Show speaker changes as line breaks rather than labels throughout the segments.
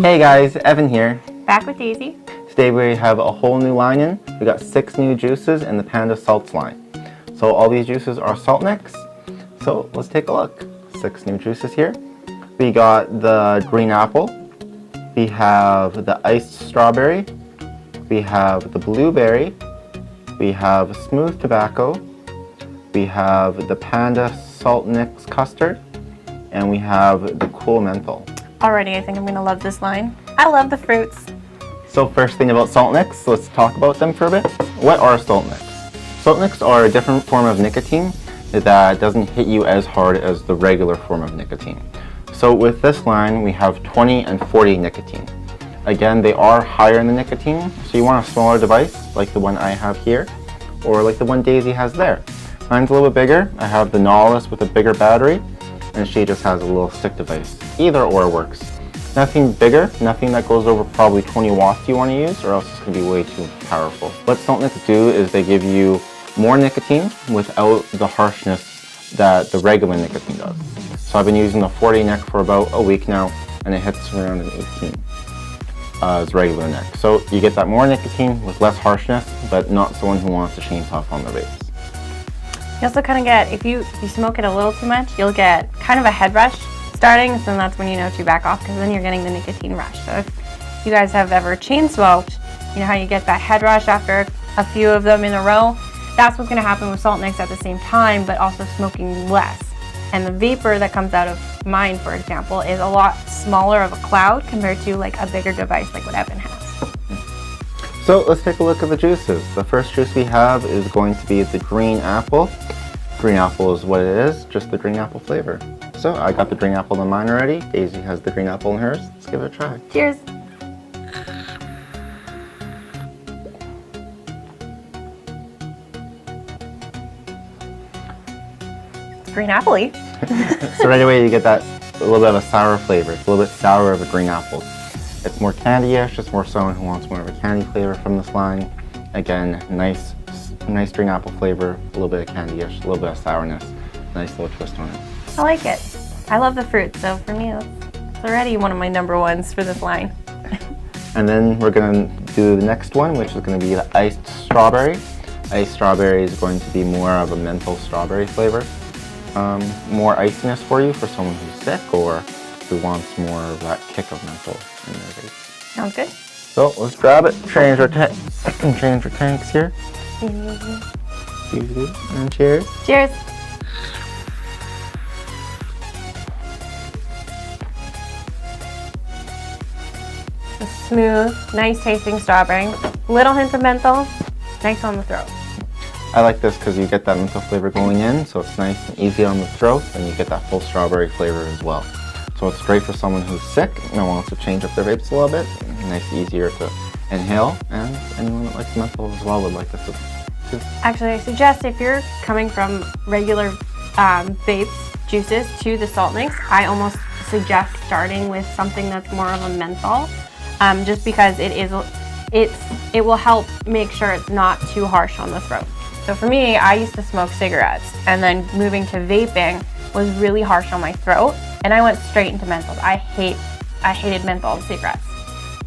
Hey guys, Evan here.
Back with Daisy.
Today we have a whole new line in. We got 6 new juices in the Panda Saltz line. So all these juices are salt nicks. So let's take a look. 6 new juices here. We got the green apple. We have the iced strawberry. We have the blueberry. We have smooth tobacco. We have the Panda Saltz custard. And we have the cool menthol.
Already, I think I'm going to love this line. I love the fruits.
So first thing about salt nicks, let's talk about them for a bit. What are salt nicks? Salt nicks are a different form of nicotine that doesn't hit you as hard as the regular form of nicotine. So with this line, we have 20 and 40 nicotine. Again, they are higher in the nicotine, so you want a smaller device like the one I have here, or like the one Daisy has there. Mine's a little bit bigger. I have the Nautilus with a bigger battery, and she just has a little stick device. Either or works. Nothing bigger, nothing that goes over probably 20 watts you want to use, or else it's going to be way too powerful. What salt nicks do is they give you more nicotine without the harshness that the regular nicotine does. So I've been using the 40 neck for about a week now, and it hits around an 18 as regular neck. So you get that more nicotine with less harshness, but not someone who wants to chain puff on the vapes.
You also kind of get, if you smoke it a little too much, you'll get kind of a head rush starting, so then that's when you know to back off, because then you're getting the nicotine rush. So if you guys have ever chain smoked, you know how you get that head rush after a few of them in a row? That's what's going to happen with salt nicks at the same time, but also smoking less. And the vapor that comes out of mine, for example, is a lot smaller of a cloud compared to like a bigger device like what Evan has.
So let's take a look at the juices. The first juice we have is going to be the green apple. Green apple is what it is, just the green apple flavor. So I got the green apple in mine already. Daisy has the green apple in hers. Let's give it a try.
Cheers. It's green apple-y.
So right away you get that a little bit of a sour flavor. It's a little bit sour of a green apple. It's more candy-ish, it's more someone who wants more of a candy flavor from this line. Again, nice green apple flavor, a little bit of candy-ish, a little bit of sourness. Nice little twist on it.
I like it. I love the fruit, so for me, it's already one of my number ones for this line.
And then we're going to do the next one, which is going to be the iced strawberry. Iced strawberry is going to be more of a menthol strawberry flavor. More iciness for you for someone who's sick or who wants more of that kick of menthol in their vape.
Sounds good.
So let's grab it, change our tanks here. And cheers.
Cheers. A smooth, nice tasting strawberry. Little hint of menthol, nice on the throat.
I like this because you get that menthol flavor going in, so it's nice and easy on the throat, and you get that full strawberry flavor as well. So it's great for someone who's sick and wants to change up their vapes a little bit. Nice, easier to inhale, and anyone that likes menthol as well would like this too.
Actually, I suggest if you're coming from regular vapes, juices to the salt nicks, I almost suggest starting with something that's more of a menthol, just because it will help make sure it's not too harsh on the throat. So for me, I used to smoke cigarettes, and then moving to vaping was really harsh on my throat, and I went straight into menthols. I hated menthol cigarettes,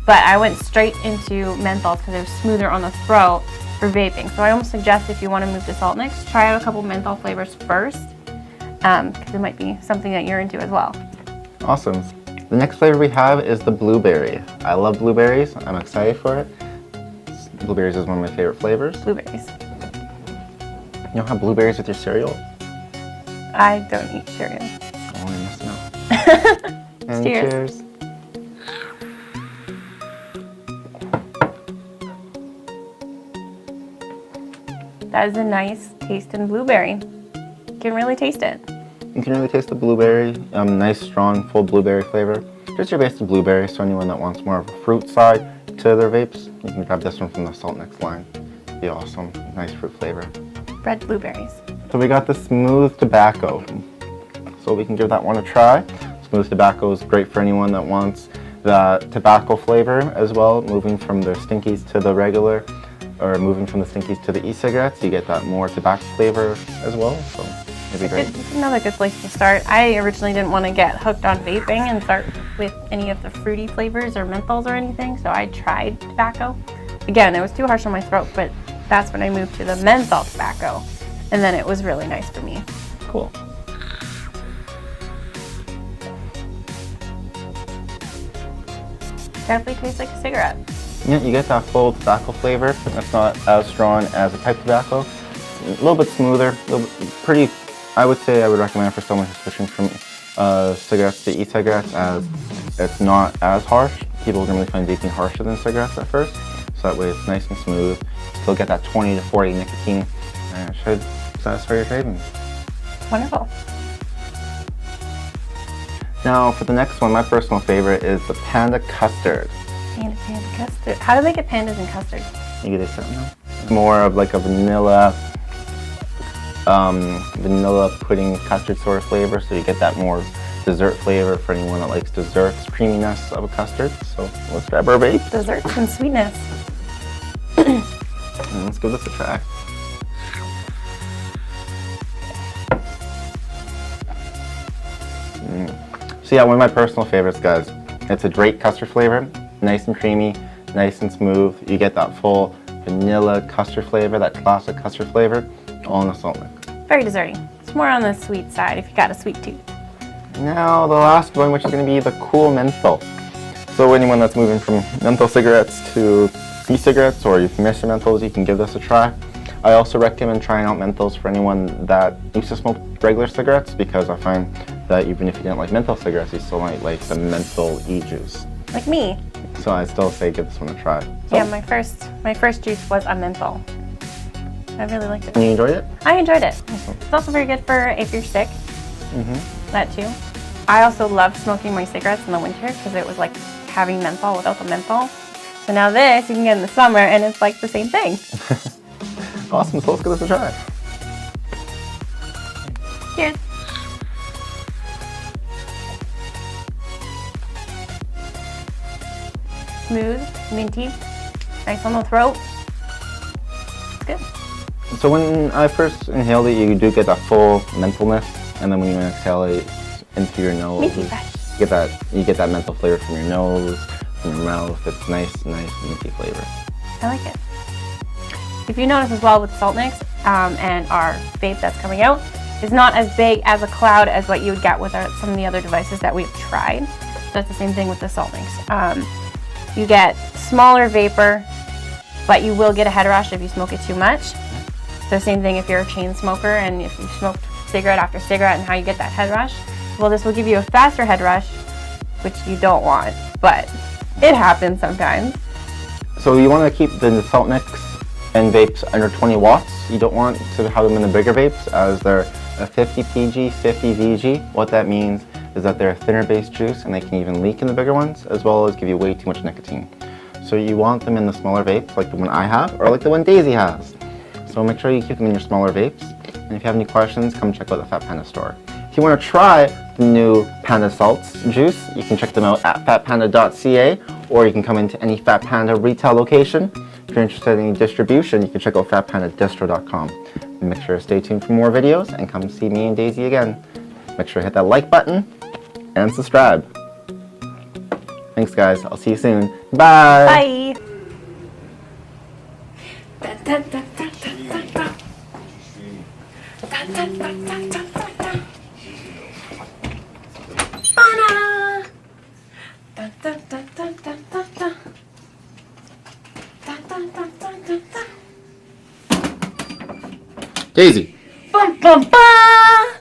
but I went straight into menthols because it was smoother on the throat for vaping. So I almost suggest if you want to move to salt nicks, try out a couple menthol flavors first, because it might be something that you're into as well.
Awesome. The next flavor we have is the blueberry. I love blueberries. I'm excited for it. Blueberries is one of my favorite flavors.
Blueberries.
You don't have blueberries with your cereal?
I don't eat cereal.
Oh, you're missing out. And cheers.
That is a nice taste in blueberry. You can really taste it.
You can really taste the blueberry. Nice, strong, full blueberry flavor. Just your basic blueberry, so anyone that wants more of a fruit side to their vapes, you can grab this one from the Salt Nicks line. It'd be awesome. Nice fruit flavor.
Red blueberries.
So we got the smooth tobacco. So we can give that one a try. Smooth tobacco is great for anyone that wants the tobacco flavor as well, moving from the stinkies to the regular, or moving from the stinkies to the e-cigarettes. You get that more tobacco flavor as well. So It'd be great.
It's another good place to start. I originally didn't want to get hooked on vaping and start with any of the fruity flavors or menthols or anything, so I tried tobacco. Again, it was too harsh on my throat, but that's when I moved to the menthol tobacco, and then it was really nice for me.
Cool.
Definitely tastes like a cigarette.
Yeah, you get that full tobacco flavor. It's not as strong as a pipe tobacco. A little bit smoother, a little bit pretty. I would say I would recommend for someone who's switching from cigarettes to e-cigarettes, as it's not as harsh. People generally find vaping harsher than cigarettes at first, so that way it's nice and smooth. Still get that 20 to 40 nicotine, and it should satisfy your cravings.
Wonderful.
Now for the next one, my personal favorite is the Panda Custard.
Panda custard. How do they get pandas in custard?
You get something more of like a vanilla pudding custard sort of flavor, so you get that more dessert flavor for anyone that likes desserts, creaminess of a custard. So let's grab our vape.
Desserts and sweetness.
And let's give this a try. So yeah, one of my personal favorites, guys. It's a great custard flavor, nice and creamy, nice and smooth. You get that full vanilla custard flavor, that classic custard flavor, all in the salt mix.
Very desserty. It's more on the sweet side if you got a sweet tooth.
Now the last one, which is going to be the cool menthol. So anyone that's moving from menthol cigarettes to e-cigarettes, or you've missed your menthols, you can give this a try. I also recommend trying out menthols for anyone that used to smoke regular cigarettes, because I find that even if you didn't like menthol cigarettes, you still might like the menthol e-juice.
Like me.
So I still say give this one a try. So,
Yeah, my first juice was a menthol. I really liked it.
and you enjoyed it?
I enjoyed it. It's also very good for if you're sick. That too. I also loved smoking my cigarettes in the winter because it was like having menthol without the menthol. So now this you can get in the summer and it's like the same thing.
Awesome, so let's give this a try.
Cheers. Smooth, minty, nice on the throat. It's good.
So when I first inhaled it, you do get that full mentholness, and then when you exhale it into your nose,
Minty fresh.
you get that menthol flavor from your nose, from your mouth. It's nice minty flavor.
I like it. If you notice as well with Salt Mix and our vape that's coming out, is not as big as a cloud as what you would get with some of the other devices that we've tried. So that's the same thing with the Salt Mix. You get smaller vapor, but you will get a head rush if you smoke it too much. So same thing if you're a chain smoker and if you smoked cigarette after cigarette and how you get that head rush. Well, this will give you a faster head rush, which you don't want, but it happens sometimes.
So you want to keep the Salt Mix and vapes under 20 watts. You don't want to have them in the bigger vapes, as they're a 50 PG, 50 VG. What that means is that they're a thinner based juice and they can even leak in the bigger ones, as well as give you way too much nicotine. So you want them in the smaller vapes, like the one I have, or like the one Daisy has. So make sure you keep them in your smaller vapes. And if you have any questions, come check out the Fat Panda store. If you want to try the new Panda Saltz juice, you can check them out at fatpanda.ca, or you can come into any Fat Panda retail location. If you're interested in any distribution, you can check out fatpandadistro.com. And make sure to stay tuned for more videos and come see me and Daisy again. Make sure to hit that like button and subscribe. Thanks guys, I'll see you soon. Bye!
Bye!
Daisy!
Bum, bum, bum.